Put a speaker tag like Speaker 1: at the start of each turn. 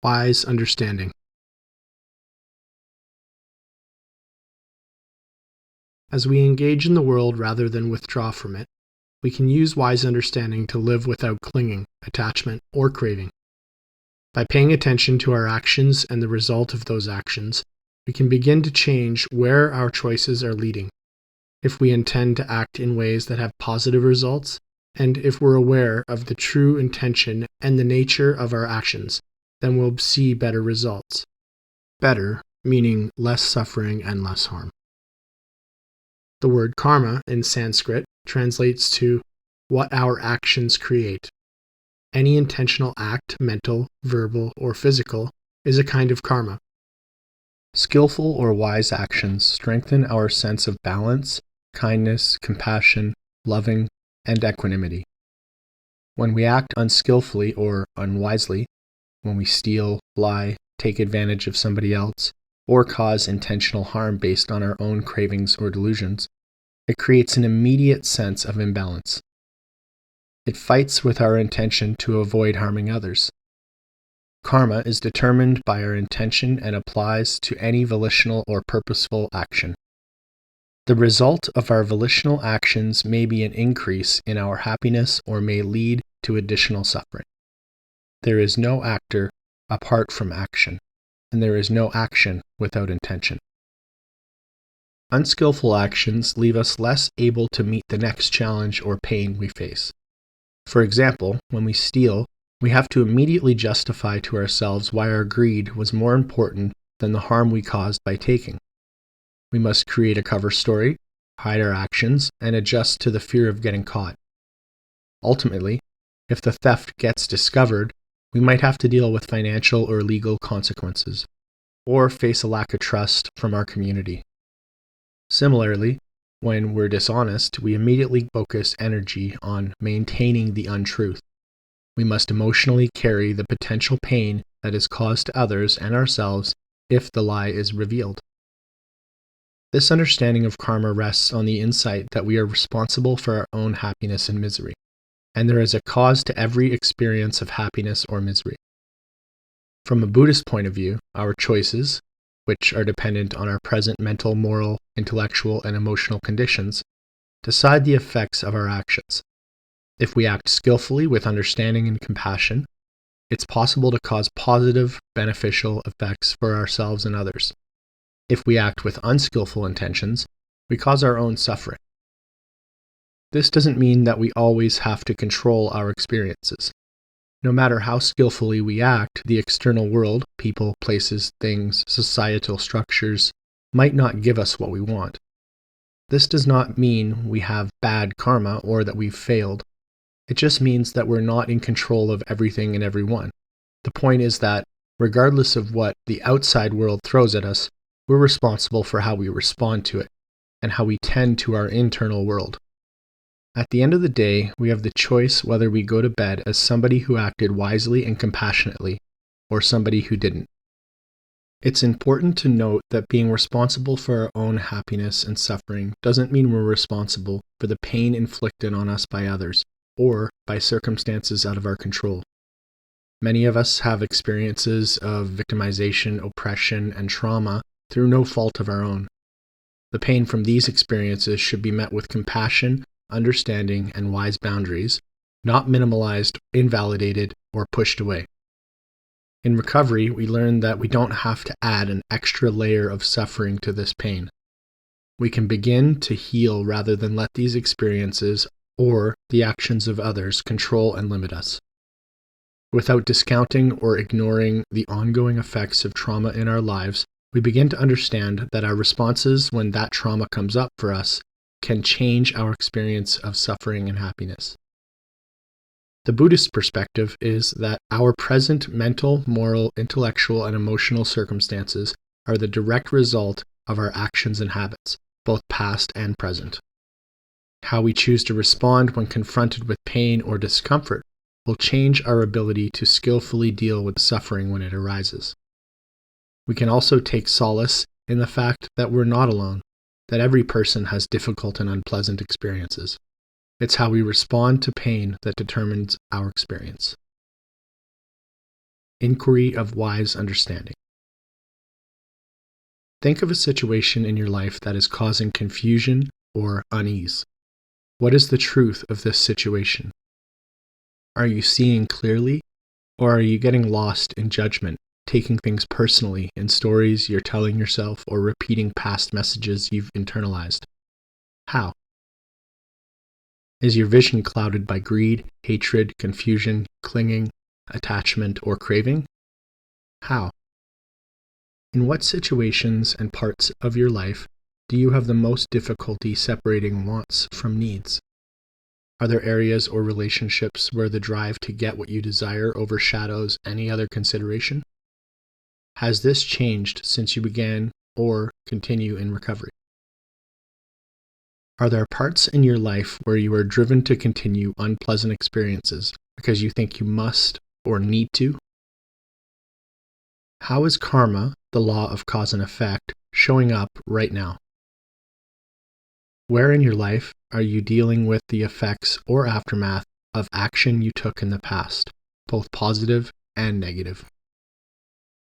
Speaker 1: Wise understanding. As we engage in the world rather than withdraw from it, we can use wise understanding to live without clinging, attachment, or craving. By paying attention to our actions and the result of those actions, we can begin to change where our choices are leading. If we intend to act in ways that have positive results, and if we're aware of the true intention and the nature of our actions, then we'll see better results. Better, meaning less suffering and less harm. The word karma in Sanskrit translates to what our actions create. Any intentional act, mental, verbal, or physical, is a kind of karma. Skillful or wise actions strengthen our sense of balance, kindness, compassion, loving, and equanimity. When we act unskillfully or unwisely, when we steal, lie, take advantage of somebody else, or cause intentional harm based on our own cravings or delusions, it creates an immediate sense of imbalance. It fights with our intention to avoid harming others. Karma is determined by our intention and applies to any volitional or purposeful action. The result of our volitional actions may be an increase in our happiness or may lead to additional suffering. There is no actor apart from action, and there is no action without intention. Unskillful actions leave us less able to meet the next challenge or pain we face. For example, when we steal, we have to immediately justify to ourselves why our greed was more important than the harm we caused by taking. We must create a cover story, hide our actions, and adjust to the fear of getting caught. Ultimately, if the theft gets discovered, we might have to deal with financial or legal consequences, or face a lack of trust from our community. Similarly, when we're dishonest, we immediately focus energy on maintaining the untruth. We must emotionally carry the potential pain that is caused to others and ourselves if the lie is revealed. This understanding of karma rests on the insight that we are responsible for our own happiness and misery, and there is a cause to every experience of happiness or misery. From a Buddhist point of view, our choices, which are dependent on our present mental, moral, intellectual, and emotional conditions, decide the effects of our actions. If we act skillfully with understanding and compassion, it's possible to cause positive, beneficial effects for ourselves and others. If we act with unskillful intentions, we cause our own suffering. This doesn't mean that we always have to control our experiences. No matter how skillfully we act, the external world, people, places, things, societal structures, might not give us what we want. This does not mean we have bad karma or that we've failed. It just means that we're not in control of everything and everyone. The point is that, regardless of what the outside world throws at us, we're responsible for how we respond to it and how we tend to our internal world. At the end of the day, we have the choice whether we go to bed as somebody who acted wisely and compassionately or somebody who didn't. It's important to note that being responsible for our own happiness and suffering doesn't mean we're responsible for the pain inflicted on us by others or by circumstances out of our control. Many of us have experiences of victimization, oppression, and trauma through no fault of our own. The pain from these experiences should be met with compassion, understanding, and wise boundaries, not minimalized, invalidated, or pushed away. In recovery, we learn that we don't have to add an extra layer of suffering to this pain. We can begin to heal rather than let these experiences or the actions of others control and limit us. Without discounting or ignoring the ongoing effects of trauma in our lives, we begin to understand that our responses when that trauma comes up for us can change our experience of suffering and happiness. The Buddhist perspective is that our present mental, moral, intellectual, and emotional circumstances are the direct result of our actions and habits, both past and present. How we choose to respond when confronted with pain or discomfort will change our ability to skillfully deal with suffering when it arises. We can also take solace in the fact that we're not alone, that every person has difficult and unpleasant experiences. It's how we respond to pain that determines our experience. Inquiry of wise understanding. Think of a situation in your life that is causing confusion or unease. What is the truth of this situation? Are you seeing clearly, or are you getting lost in judgment, taking things personally in stories you're telling yourself or repeating past messages you've internalized? How? Is your vision clouded by greed, hatred, confusion, clinging, attachment, or craving? How? In what situations and parts of your life do you have the most difficulty separating wants from needs? Are there areas or relationships where the drive to get what you desire overshadows any other consideration? Has this changed since you began or continue in recovery? Are there parts in your life where you are driven to continue unpleasant experiences because you think you must or need to? How is karma, the law of cause and effect, showing up right now? Where in your life are you dealing with the effects or aftermath of action you took in the past, both positive and negative?